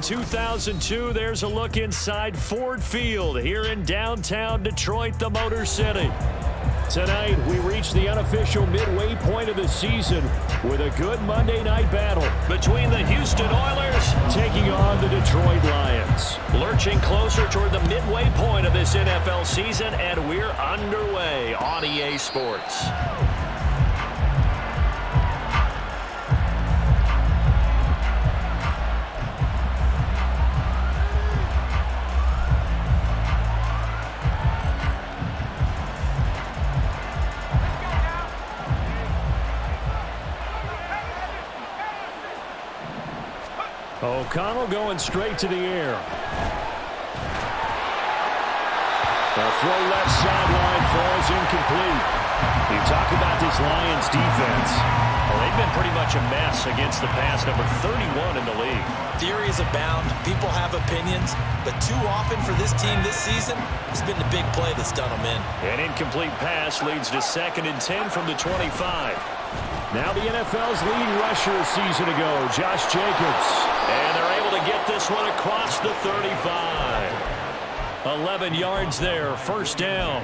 2002, there's a look inside Ford Field here in downtown Detroit, the Motor City. Tonight, we reach the unofficial midway point of the season with a good Monday night battle between the Houston Oilers taking on the Detroit Lions. Lurching closer toward the midway point of this NFL season, and we're underway on EA Sports. O'Connell going straight to the air. The throw left sideline falls incomplete. You talk about this Lions defense. Well, they've been pretty much a mess against the pass, number 31 in the league. Theories abound. People have opinions. But too often for this team this season, it's been the big play that's done them in. An incomplete pass leads to 2nd and 10 from the 25. Now the NFL's leading rusher a season ago, Josh Jacobs. And they're able to get this one across the 35. 11 yards there, first down.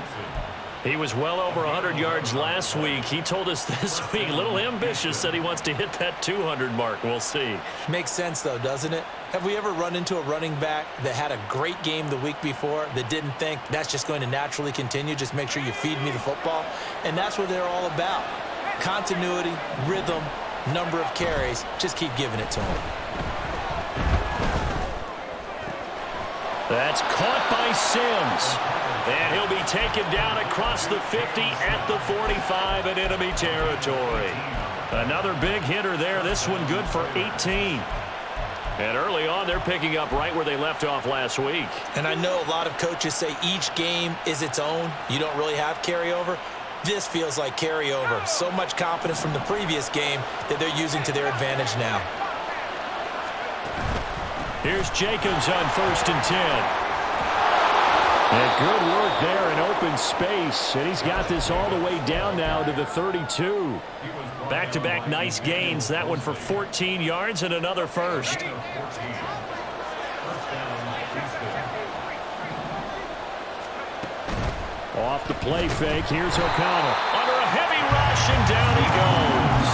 He was well over 100 yards last week. He told us this week, a little ambitious, said he wants to hit that 200 mark. We'll see. Makes sense, though, doesn't it? Have we ever run into a running back that had a great game the week before that didn't think that's just going to naturally continue? Just make sure you feed me the football. And that's what they're all about. Continuity, rhythm, number of carries. Just keep giving it to him. That's caught by Sims. And he'll be taken down across the 50 at the 45 in enemy territory. Another big hitter there. This one good for 18. And early on, they're picking up right where they left off last week. And I know a lot of coaches say each game is its own. You don't really have carryover. This feels like carryover. So much confidence from the previous game that they're using to their advantage now. Here's Jacobs on 1st and 10. And good work there in open space. And he's got this all the way down now to the 32. Back-to-back nice gains. That one for 14 yards and another first. Off the play fake, here's O'Connell. Under a heavy rush, and down he goes.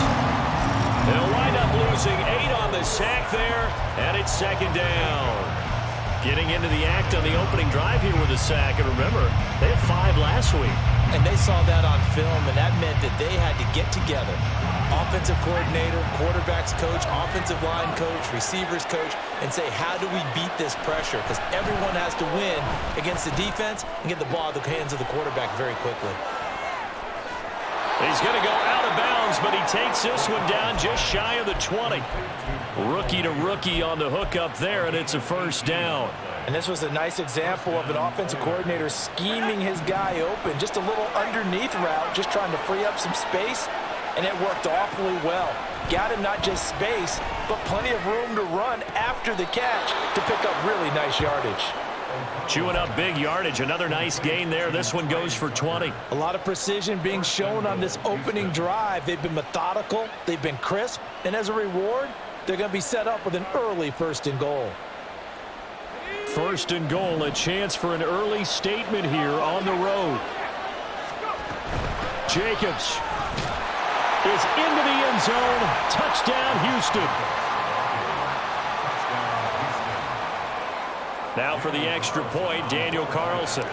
They'll wind up losing 8 on the sack there, and it's 2nd down. Getting into the act on the opening drive here with a sack, and remember, they had 5 last week. And they saw that on film, and that meant that they had to get together. Offensive coordinator, quarterbacks coach, offensive line coach, receivers coach, and say, how do we beat this pressure? Because everyone has to win against the defense and get the ball out of the hands of the quarterback very quickly. He's going to go out of bounds, but he takes this one down just shy of the 20. Rookie to rookie on the hook up there, and it's a first down. And this was a nice example of an offensive coordinator scheming his guy open. Just a little underneath route, just trying to free up some space, and it worked awfully well. Got him not just space, but plenty of room to run after the catch to pick up really nice yardage. Chewing up big yardage. Another nice gain there. This one goes for 20. A lot of precision being shown on this opening drive. They've been methodical. They've been crisp. And as a reward, they're going to be set up with an early 1st and goal. 1st and goal. A chance for an early statement here on the road. Jacobs is into the end zone. Touchdown, Houston. Now for the extra point, Daniel Carlson.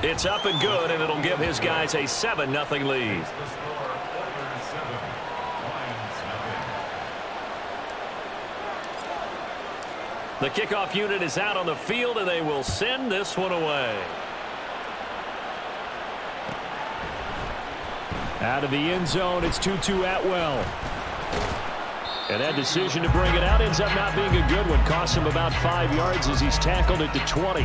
It's up and good, and it'll give his guys a 7-0 lead. The kickoff unit is out on the field, and they will send this one away. Out of the end zone, it's Tutu Atwell. And that decision to bring it out ends up not being a good one. Costs him about 5 yards as he's tackled at the 20.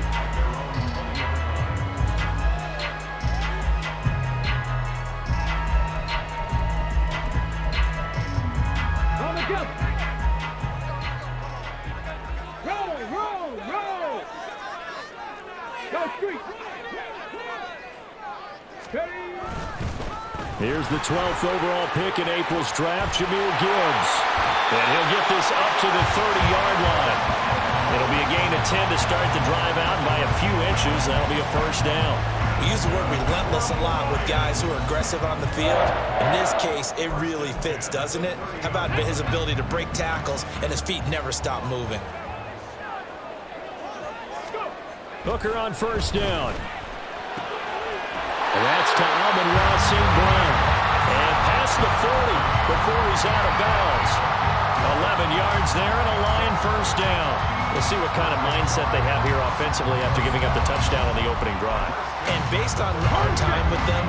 Here's the 12th overall pick in April's draft, Jahmyr Gibbs. And he'll get this up to the 30-yard line. It'll be a gain of 10 to start the drive out, and by a few inches, that'll be a first down. We use the word relentless a lot with guys who are aggressive on the field. In this case, it really fits, doesn't it? How about his ability to break tackles and his feet never stop moving? Hooker on first down. And that's to Amon-Ra St. Brown. And past the 40 before he's out of bounds. 11 yards there and a Lion first down. We'll see what kind of mindset they have here offensively after giving up the touchdown on the opening drive. And based on our time with them,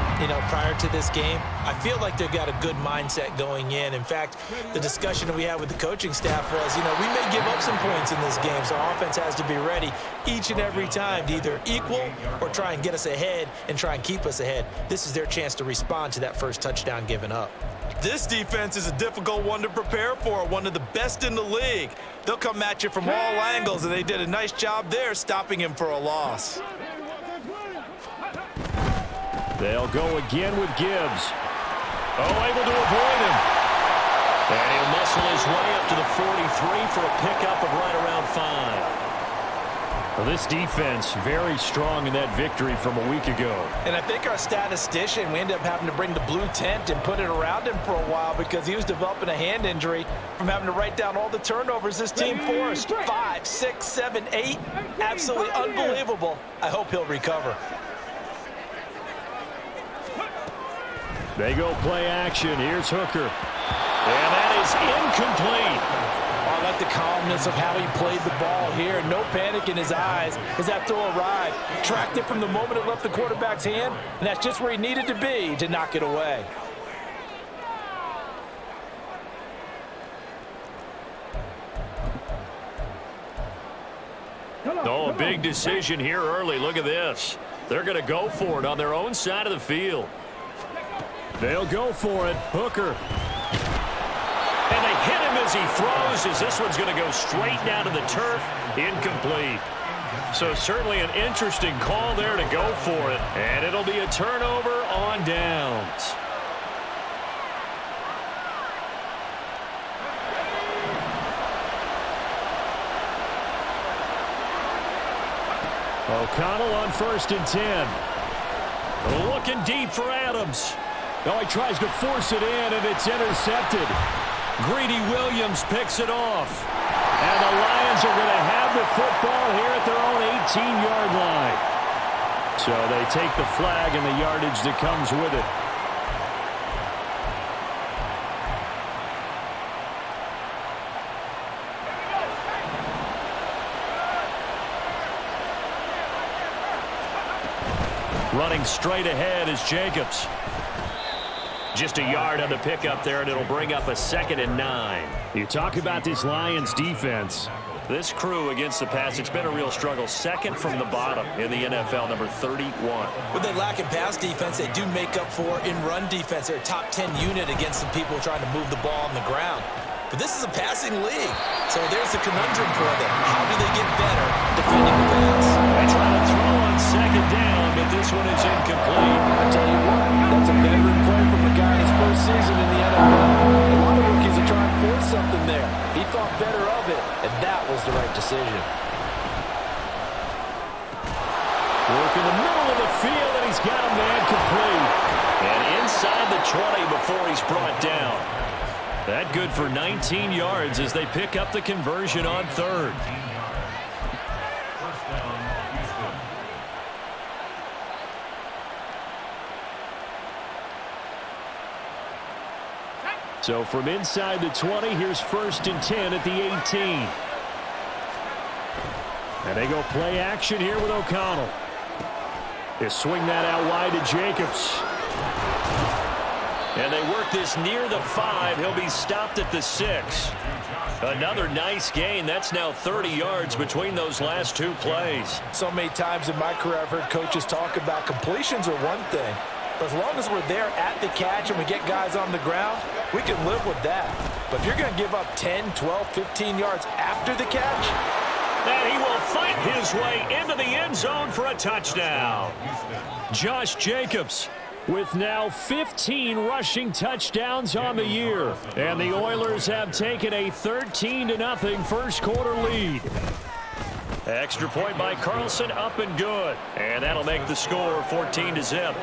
prior to this game, I feel like they've got a good mindset going in. In fact, the discussion that we had with the coaching staff was, we may give up some points in this game, so our offense has to be ready each and every time to either equal or try and get us ahead and try and keep us ahead. This is their chance to respond to that first touchdown given up. This defense is a difficult one to prepare for, one of the best in the league. They'll come at you from all angles, and they did a nice job there stopping him for a loss. They'll go again with Gibbs. Able to avoid him. And he'll muscle his way up to the 43 for a pickup of right around 5. Well, this defense very strong in that victory from a week ago. And I think our statistician, we ended up having to bring the blue tent and put it around him for a while because he was developing a hand injury from having to write down all the turnovers this team forced. 5, 6, 7, 8. Absolutely unbelievable. I hope he'll recover. They go play action. Here's Hooker. And that is incomplete. I like the calmness of how he played the ball here. No panic in his eyes as that throw arrived. Tracked it from the moment it left the quarterback's hand, and that's just where he needed to be to knock it away. Oh, a big decision here early. Look at this. They're going to go for it on their own side of the field. They'll go for it. Hooker. And they hit him as he throws, as this one's going to go straight down to the turf. Incomplete. So certainly an interesting call there to go for it. And it'll be a turnover on downs. O'Connell on 1st and 10. Looking deep for Adams. Oh, he tries to force it in, and it's intercepted. Greedy Williams picks it off. And the Lions are going to have the football here at their own 18-yard line. So they take the flag and the yardage that comes with it. Running straight ahead is Jacobs. Just a yard on the pickup there, and it'll bring up a 2nd and 9. You talk about this Lions defense. This crew against the pass, it's been a real struggle. 2nd from the bottom in the NFL, number 31. When they lack in pass defense, they do make up for in run defense. They're a top 10 unit against the people trying to move the ball on the ground. But this is a passing league, so there's the conundrum for them. How do they get better defending the pass? They try to throw on 2nd down, but this one is incomplete. I tell you what, that's a veteran play from a guy in his first season in the NFL. A lot of rookies are trying to force something there. He thought better of it, and that was the right decision. Work in the middle of the field, and he's got a man complete. And inside the 20 before he's brought down. That good for 19 yards as they pick up the conversion on 3rd. So from inside the 20, here's 1st and 10 at the 18. And they go play action here with O'Connell. They swing that out wide to Jacobs. And they work this near the 5. He'll be stopped at the 6. Another nice gain. That's now 30 yards between those last 2 plays. So many times in my career I've heard coaches talk about completions are one thing. But as long as we're there at the catch and we get guys on the ground, we can live with that. But if you're going to give up 10, 12, 15 yards after the catch, and he will fight his way into the end zone for a touchdown. Josh Jacobs with now 15 rushing touchdowns on the year. And the Oilers have taken a 13-0 first quarter lead. Extra point by Carlson, up and good. And that'll make the score 14-0.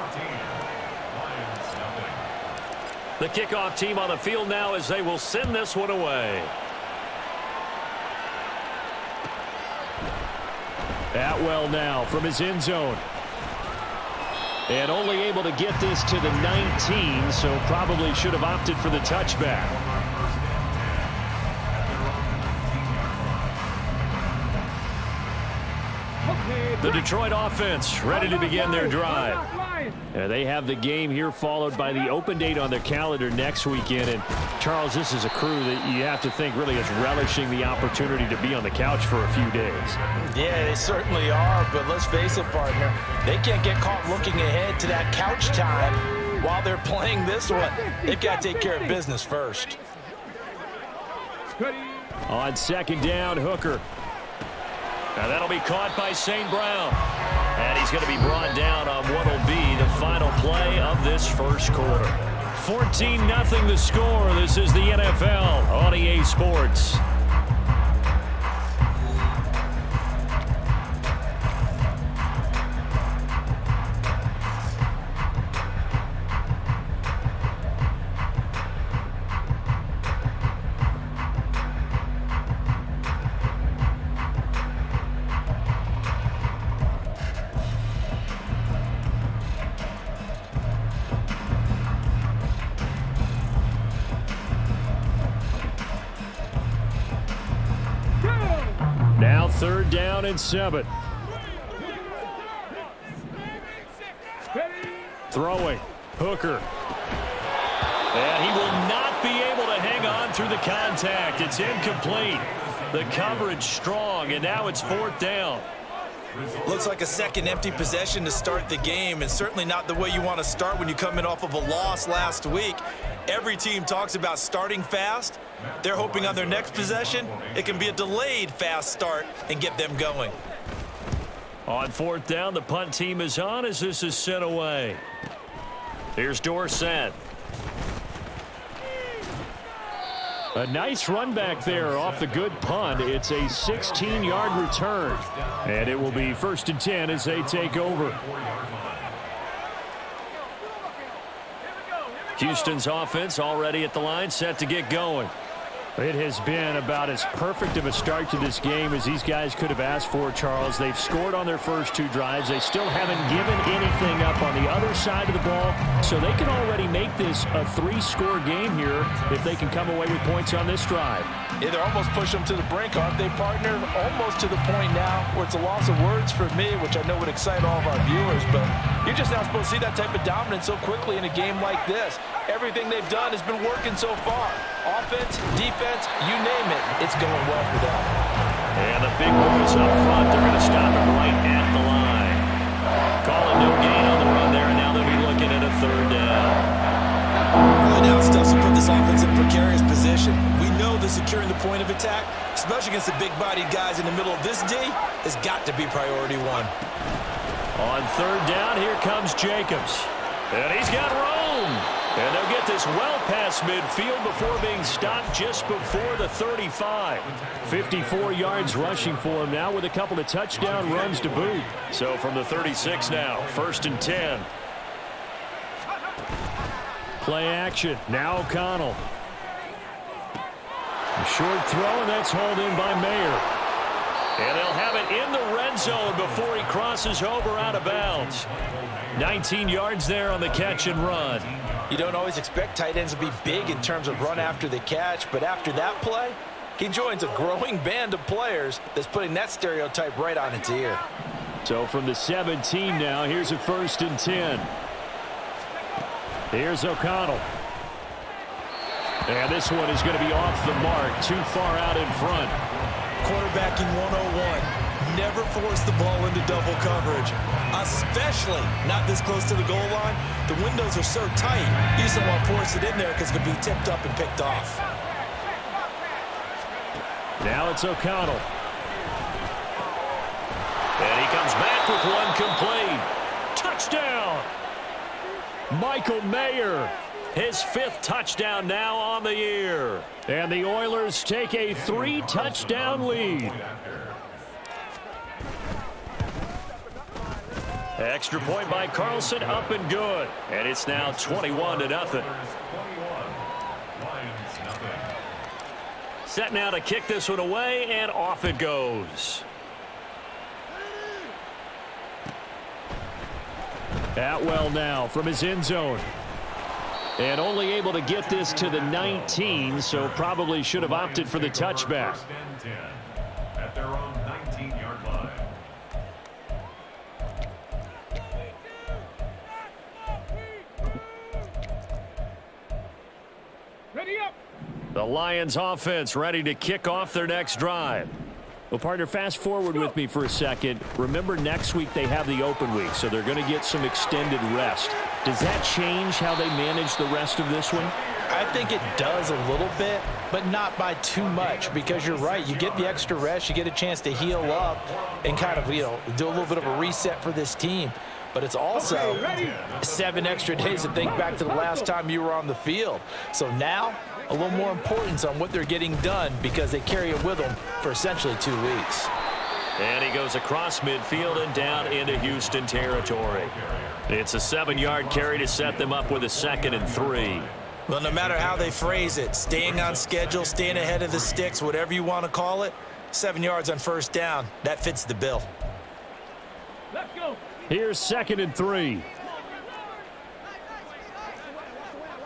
The kickoff team on the field now as they will send this one away. Atwell now from his end zone. And only able to get this to the 19, so probably should have opted for the touchback. The Detroit offense ready to begin their drive. They have the game here followed by the open date on their calendar next weekend. And, Charles, this is a crew that you have to think really is relishing the opportunity to be on the couch for a few days. Yeah, they certainly are, but let's face it, partner. They can't get caught looking ahead to that couch time while they're playing this one. They've got to take care of business first. On second down, Hooker. Now that'll be caught by St. Brown. And he's going to be brought down on what will be the final play of this first quarter. 14-0 the score. This is the NFL on EA Sports. Now 3rd down and 7. Throwing. Hooker. And he will not be able to hang on through the contact. It's incomplete. The coverage strong, and now it's 4th down. Looks like a second empty possession to start the game, and certainly not the way you want to start when you come in off of a loss last week. Every team talks about starting fast. They're hoping on their next possession, it can be a delayed fast start and get them going. On 4th down, the punt team is on as this is sent away. Here's Dorsett. A nice run back there off the good punt. It's a 16-yard return. And it will be 1st and 10 as they take over. Houston's offense already at the line, set to get going. It has been about as perfect of a start to this game as these guys could have asked for, Charles. They've scored on their first 2 drives. They still haven't given anything up on the other side of the ball, so they can already make this a 3-score game here if they can come away with points on this drive. Yeah, they're almost pushing them to the brink, aren't they, partner? Almost to the point now where it's a loss of words for me, which I know would excite all of our viewers, but you're just not supposed to see that type of dominance so quickly in a game like this. Everything they've done has been working so far. Offense, defense, you name it, it's going well for them. And the big boys up front, they're going to stop him right at the line. Calling no gain on the run there, and now they'll be looking at a 3rd down. Really now it's tough to put this offense in a precarious position. We know that securing the point of attack, especially against the big-bodied guys in the middle of this D, has got to be priority 1. On 3rd down, here comes Jacobs. And he's got room. And they'll get this well past midfield before being stopped just before the 35. 54 yards rushing for him now with a couple of touchdown runs to boot. So from the 36 now, 1st and 10. Play action. Now O'Connell. A short throw, and that's hauled in by Mayer. And they'll have it in the red zone before he crosses over out of bounds. 19 yards there on the catch and run. You don't always expect tight ends to be big in terms of run after the catch, but after that play, he joins a growing band of players that's putting that stereotype right on its ear. So from the 17 now, here's a 1st and 10. Here's O'Connell. And this one is going to be off the mark, too far out in front. Quarterbacking 101. Never force the ball into double coverage, especially not this close to the goal line. The windows are so tight, you just don't want to force it in there because it could be tipped up and picked off. Now it's O'Connell. And he comes back with one complete. Touchdown! Michael Mayer. His 5th touchdown now on the year. And the Oilers take a 3-touchdown lead. Extra point by Carlson, up and good. And it's now 21-0. Set now to kick this one away, and off it goes. Atwell now from his end zone. And only able to get this to the 19, so probably should have opted for the touchback. At their own 19-yard line. Ready up. The Lions offense ready to kick off their next drive. Well, partner, fast forward with me for a second. Remember, next week they have the open week, so they're going to get some extended rest. Does that change how they manage the rest of this one? I think it does a little bit, but not by too much, because you're right. You get the extra rest. You get a chance to heal up and kind of, do a little bit of a reset for this team. But it's also 7 extra days to think back to the last time you were on the field. So now, a little more importance on what they're getting done because they carry it with them for essentially 2 weeks. And he goes across midfield and down into Houston territory. It's a 7-yard carry to set them up with a 2nd and 3. Well, no matter how they phrase it, staying on schedule, staying ahead of the sticks, whatever you want to call it, 7 yards on first down, that fits the bill. Let's go. Here's 2nd and 3.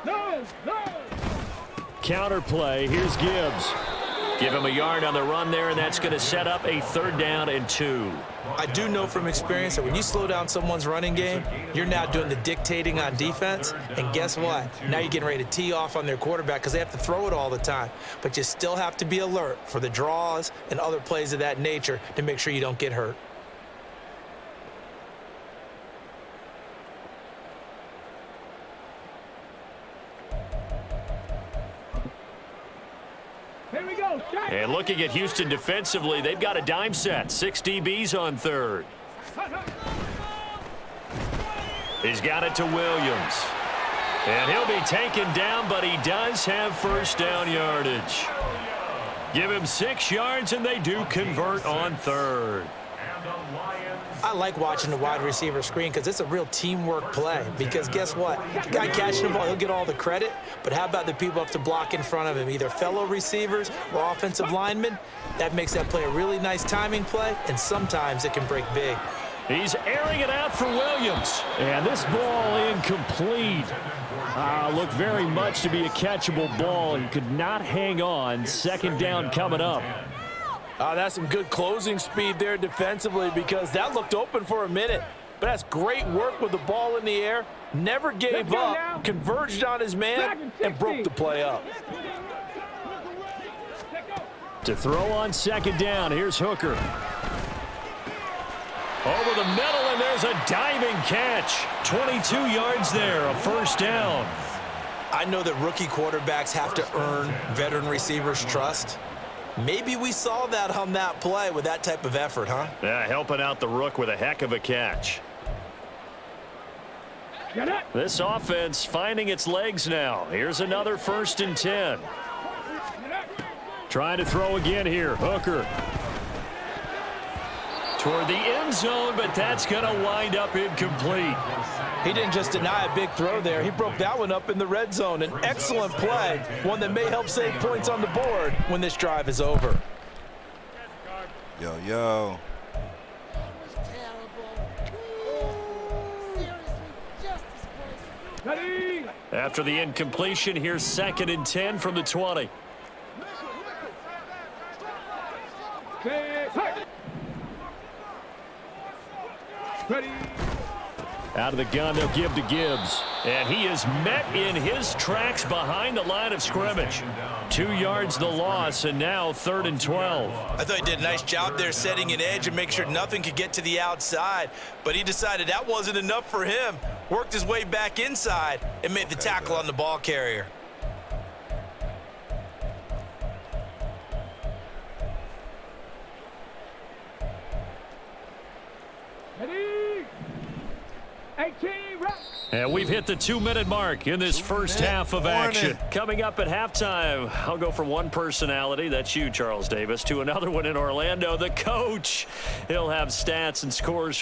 No. Counter play. Here's Gibbs. Give him a yard on the run there, and that's going to set up a 3rd down and 2. I do know from experience that when you slow down someone's running game, you're now doing the dictating on defense. And guess what? Now you're getting ready to tee off on their quarterback because they have to throw it all the time. But you still have to be alert for the draws and other plays of that nature to make sure you don't get hurt. Here we go. Shot. And looking at Houston defensively, they've got a dime set. 6 DBs on 3rd. He's got it to Williams. And he'll be taken down, but he does have first down yardage. Give him 6 yards, and they do convert on 3rd. I like watching the wide receiver screen because it's a real teamwork play. Because guess what? The guy catching the ball, he'll get all the credit. But how about the people up to block in front of him, either fellow receivers or offensive linemen? That makes that play a really nice timing play, and sometimes it can break big. He's airing it out for Williams. And this ball incomplete. Looked very much to be a catchable ball and could not hang on. 2nd down coming up. That's some good closing speed there defensively because that looked open for a minute. But that's great work with the ball in the air. Never gave up, converged on his man, and broke the play up. To throw on 2nd down, here's Hooker. Over the middle, and there's a diving catch. 22 yards there, a first down. I know that rookie quarterbacks have to earn veteran receivers' trust. Maybe we saw that on that play with that type of effort, huh? Yeah, helping out the rook with a heck of a catch. This offense finding its legs now. Here's another 1st and 10. Trying to throw again here. Hooker. Toward the end zone, but that's going to wind up incomplete. He didn't just deny a big throw there. He broke that one up in the red zone. An excellent play, one that may help save points on the board when this drive is over. Yo. Ready. After the incompletion, here's 2nd and 10 from the 20. Ready. Out of the gun, they'll give to Gibbs. And he is met in his tracks behind the line of scrimmage. 2 yards the loss, and now 3rd and 12. I thought he did a nice job there setting an edge and make sure nothing could get to the outside. But he decided that wasn't enough for him. Worked his way back inside and made the tackle on the ball carrier. Ready. 18, right. And we've hit the 2-minute mark in this first half of action. Coming up at halftime, I'll go from one personality, that's you, Charles Davis, to another one in Orlando, the coach. He'll have stats and scores from